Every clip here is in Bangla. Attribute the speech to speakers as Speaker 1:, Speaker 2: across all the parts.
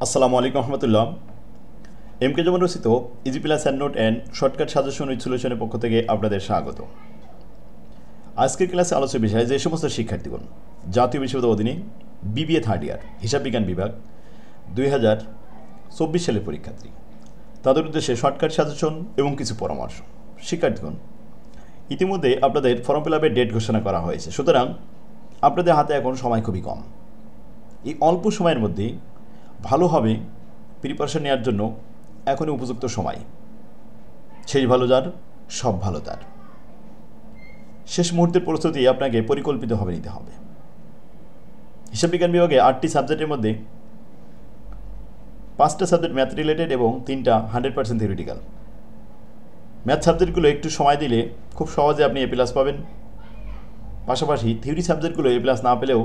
Speaker 1: আসসালামু আলাইকুম রহমতুল্লাহ। এমকে যেমন রচিত easy plus and note and shortcut suggestion with সলিউশনের পক্ষ থেকে আপনাদের স্বাগত। আজকের ক্লাসে আলোচ্য বিষয় যে সমস্ত শিক্ষার্থীগণ জাতীয় বিশ্ববিদ্যালয়ের অধীনে বিবিএ থার্ড ইয়ার হিসাব বিজ্ঞান বিভাগ 2024 সালের পরীক্ষার্থী, তাদের উদ্দেশ্যে শর্টকাট সাজেশন এবং কিছু পরামর্শ। শিক্ষার্থীগণ, ইতিমধ্যে আপনাদের ফর্ম ফিল আপের ডেট ঘোষণা করা হয়েছে, সুতরাং আপনাদের হাতে এখন সময় খুবই কম। এই অল্প সময়ের মধ্যেই ভালোভাবে প্রিপারেশন নেওয়ার জন্য এখনই উপযুক্ত সময়। শেষ ভালো যার, সব ভালো তার। শেষ মুহূর্তের প্রস্তুতি আপনাকে পরিকল্পিতভাবে নিতে হবে। হিসাব বিজ্ঞান বিভাগে 8টি সাবজেক্টের মধ্যে 5টা সাবজেক্ট ম্যাথ রিলেটেড এবং 3টা 100% থিওরিটিক্যাল। ম্যাথ সাবজেক্টগুলো একটু সময় দিলে খুব সহজে আপনি এ প্লাস পাবেন। পাশাপাশি থিওরি সাবজেক্টগুলো এ প্লাস না পেলেও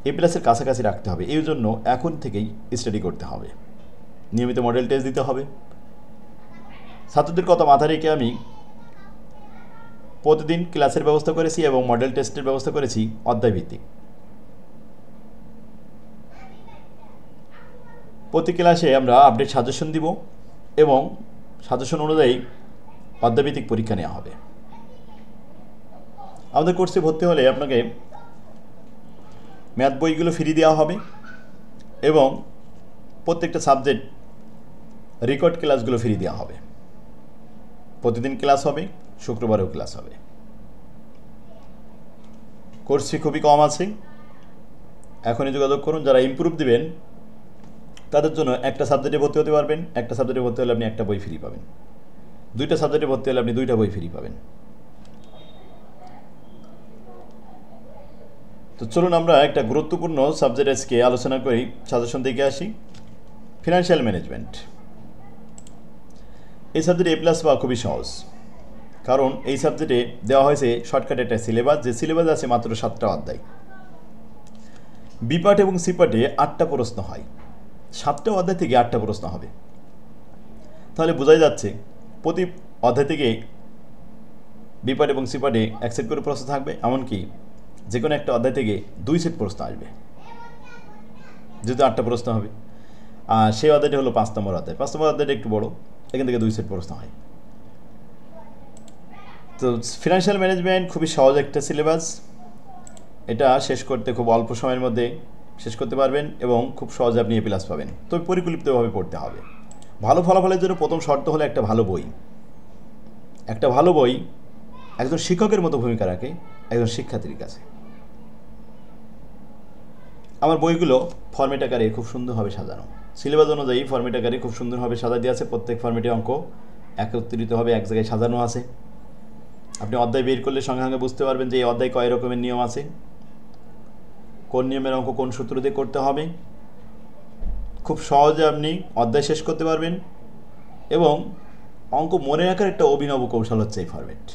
Speaker 1: এ প্লাসের কাছাকাছি রাখতে হবে। এই জন্য এখন থেকেই স্টাডি করতে হবে, নিয়মিত মডেল টেস্ট দিতে হবে। ছাত্রদের কথা মাথায় রেখে আমি প্রতিদিন ক্লাসের ব্যবস্থা করেছি এবং মডেল টেস্টের ব্যবস্থা করেছি অধ্যায়ভিত্তিক। প্রতি ক্লাসে আমরা আপডেট সাজেশন দিব এবং সাজেশন অনুযায়ী অধ্যায়ভিত্তিক পরীক্ষা নেওয়া হবে। আমাদের কোর্সে ভর্তি হলে আপনাকে ম্যাথ বইগুলো ফ্রি দেওয়া হবে এবং প্রত্যেকটা সাবজেক্ট রেকর্ড ক্লাসগুলো ফ্রি দেওয়া হবে। প্রতিদিন ক্লাস হবে, শুক্রবারেও ক্লাস হবে। কোর্স ফি খুবই কম আছে, এখনই যোগাযোগ করুন। যারা ইমপ্রুভ দিবেন তাদের জন্য একটা সাবজেক্টে ভর্তি হতে পারবেন, একটা সাবজেক্টে ভর্তি হলে আপনি একটা বই ফ্রি পাবেন, 2টা সাবজেক্টে ভর্তি হলে আপনি 2টা বই ফ্রি পাবেন। তো চলুন আমরা একটা গুরুত্বপূর্ণ সাবজেক্ট আজকে আলোচনা করি, সাজেশন দেখে আসি। Financial management. এই সাবজেক্টে এ প্লাস পাওয়া খুবই সহজ, কারণ এই সাবজেক্টে দেওয়া হয়েছে শর্টকাট একটা সিলেবাস, যে সিলেবাস আছে মাত্র 7টা অধ্যায়। বি পার্ট এবং সি পার্টে 8টা প্রশ্ন হয়, 7টা অধ্যায় থেকে 8টা প্রশ্ন হবে। তাহলে বোঝাই যাচ্ছে প্রতি অধ্যায় থেকে বি পার্ট এবং সি পার্টে 1 সেট করে প্রশ্ন থাকবে, এমনকি যে কোনো একটা অধ্যায় থেকে 2 সেট প্রশ্ন আসবে, যেহেতু 8টা প্রশ্ন হবে। আর সেই অধ্যায়টা হলো 5 নম্বর অধ্যায়। 5 নম্বর অধ্যায়টা একটু বড়, এখান থেকে 2 সেট প্রশ্ন হয়। তো ফিনান্সিয়াল ম্যানেজমেন্ট খুবই সহজ একটা সিলেবাস, এটা শেষ করতে খুব অল্প সময়ের মধ্যে শেষ করতে পারবেন এবং খুব সহজে আপনি এ প্লাস পাবেন। তবে পরিকল্পিতভাবে পড়তে হবে। ভালো ফলাফলের জন্য প্রথম শর্ত হলো একটা ভালো বই। একটা ভালো বই একজন শিক্ষকের মতো ভূমিকা রাখে একজন শিক্ষার্থীর কাছে। আমার বইগুলো ফরম্যাট আকারে খুব সুন্দরভাবে সাজানো, সিলেবাস অনুযায়ী ফরম্যাট আকারে খুব সুন্দরভাবে সাজা দিয়ে আছে। প্রত্যেক ফরম্যাটে অঙ্ক একত্রিতভাবে এক জায়গায় সাজানো আছে। আপনি অধ্যায় বের করলে সঙ্গে সঙ্গে বুঝতে পারবেন যে এই অধ্যায় কয় রকমের নিয়ম আছে, কোন নিয়মের অঙ্ক কোন সূত্র দিয়ে করতে হবে। খুব সহজে আপনি অধ্যায় শেষ করতে পারবেন এবং অঙ্ক মনে রাখার একটা অভিনব কৌশল হচ্ছে এই ফরম্যাট।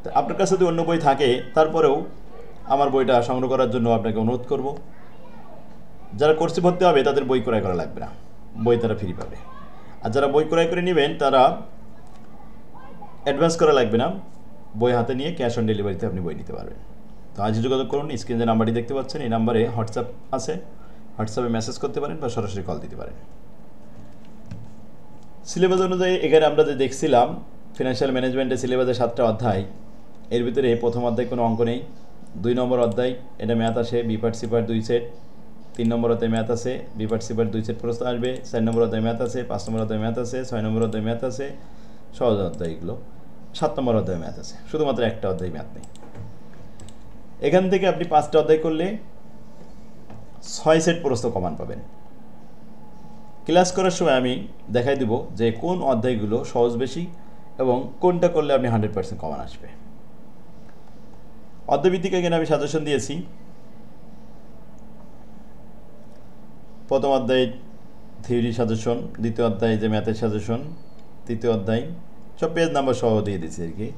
Speaker 1: তো আপনার কাছে যদি অন্য বই থাকে তারপরেও আমার বইটা সংগ্রহ করার জন্য আপনাকে অনুরোধ করব। যারা কোর্সে ভর্তি হবে তাদের বই ক্রয় করা লাগবে না, বই তারা ফ্রি পাবে। আর যারা বই ক্রয় করে নেবেন তারা অ্যাডভান্স করা লাগবে না, বই হাতে নিয়ে ক্যাশ অন ডেলিভারিতে আপনি বই নিতে পারবেন। তো আজই যোগাযোগ করুন। স্ক্রিনে যে নাম্বারটি দেখতে পাচ্ছেন এই নাম্বারে হোয়াটসঅ্যাপ আছে, হোয়াটসঅ্যাপে মেসেজ করতে পারেন বা সরাসরি কল দিতে পারেন। সিলেবাস অনুযায়ী এখানে আমরা যে দেখছিলাম ফিনান্সিয়াল ম্যানেজমেন্টের সিলেবাসে 7টা অধ্যায়, এর ভিতরে প্রথম অধ্যায় কোনো অঙ্ক নেই। 2 নম্বর অধ্যায় এটা ম্যাথ আসে, B part C part 2 set. 3 নম্বর অধ্যায় ম্যাথ আছে, B part C part 2 set প্রশ্ন আসবে। 4 নম্বর অধ্যায় ম্যাথ আছে, 5 নম্বর অধ্যায় ম্যাথ আছে, 6 নম্বর অধ্যায় ম্যাথ আছে, সহজ অধ্যায় এগুলো। 7 নম্বর অধ্যায় ম্যাথ আছে, শুধুমাত্র একটা অধ্যায় ম্যাথ নেই। এখান থেকে আপনি 5টা অধ্যায় করলে 6 সেট প্রশ্ন কমন পাবেন। ক্লাস করার সময় আমি দেখাই দিব যে কোন অধ্যায়গুলো সহজ বেশি এবং কোনটা করলে আপনি 100% কমন আসবে। অধ্যায়ভিত্তিক এখানে আমি সাজেশন দিয়েছি। প্রথম অধ্যায় থিওরি সাজেশন, দ্বিতীয় অধ্যায় যে ম্যাথের সাজেশন, তৃতীয় অধ্যায় সব পেজ নাম্বার সহ দিয়ে দিয়েছি আর কি।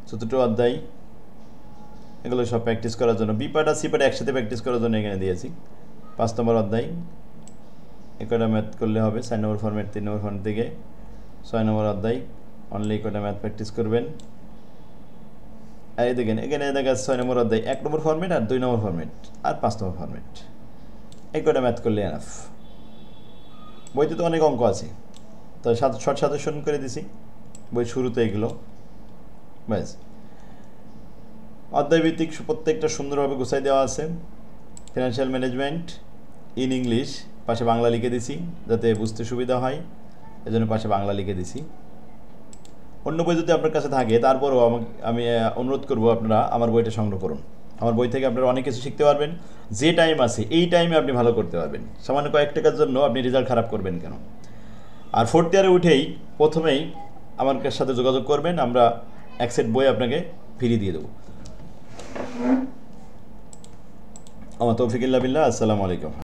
Speaker 1: চতুর্থ অধ্যায় এগুলো সব প্র্যাকটিস করার জন্য, বি পার্ট আর সি পার্ট একসাথে প্র্যাকটিস করার জন্য এখানে দিয়েছি। 5 নম্বর অধ্যায় একটা ম্যাথ করলে হবে, 4 নম্বর ফরম্যাট 3 নম্বর ফরম্যাট থেকে। 6 নম্বর অধ্যায় অনলি একটা ম্যাথ প্র্যাকটিস করবেন। আর এই দেখেন এখানে দেখা 6 নম্বর অধ্যায় 1 নম্বর ফরম্যাট আর 2 নম্বর ফরম্যাট আর 5 নম্বর ফরম্যাট। এই কটা ম্যাথ করলে এনাফ। বইতে তো অনেক অঙ্ক আছে, তো শর্ট সাজেশন করে দিছি বই শুরুতে এগুলো, ব্যাস। অধ্যায়ভিত্তিক প্রত্যেকটা সুন্দরভাবে গুছাই দেওয়া আছে। ফিনান্সিয়াল ম্যানেজমেন্ট ইন ইংলিশ, পাশে বাংলা লিখে দিছি যাতে বুঝতে সুবিধা হয়, এজন্য পাশে বাংলা লিখে দিছি। অন্য বই যদি আপনার কাছে থাকে তারপরও আমি অনুরোধ করব আপনারা আমার বইটা সংগ্রহ করুন। আমার বই থেকে আপনারা অনেক কিছু শিখতে পারবেন। যে টাইম আছে এই টাইমে আপনি ভালো করতে পারবেন। সামান্য কয়েক টাকার জন্য আপনি রেজাল্ট খারাপ করবেন কেন? আর ফোর্থ ইয়ারে উঠেই প্রথমেই আমার সাথে যোগাযোগ করবেন, আমরা এক সেট বই আপনাকে ফ্রি দিয়ে দেবো। আমার তৌফিকুল্লাহ বিল্লাহ। আসসালামু আলাইকুম।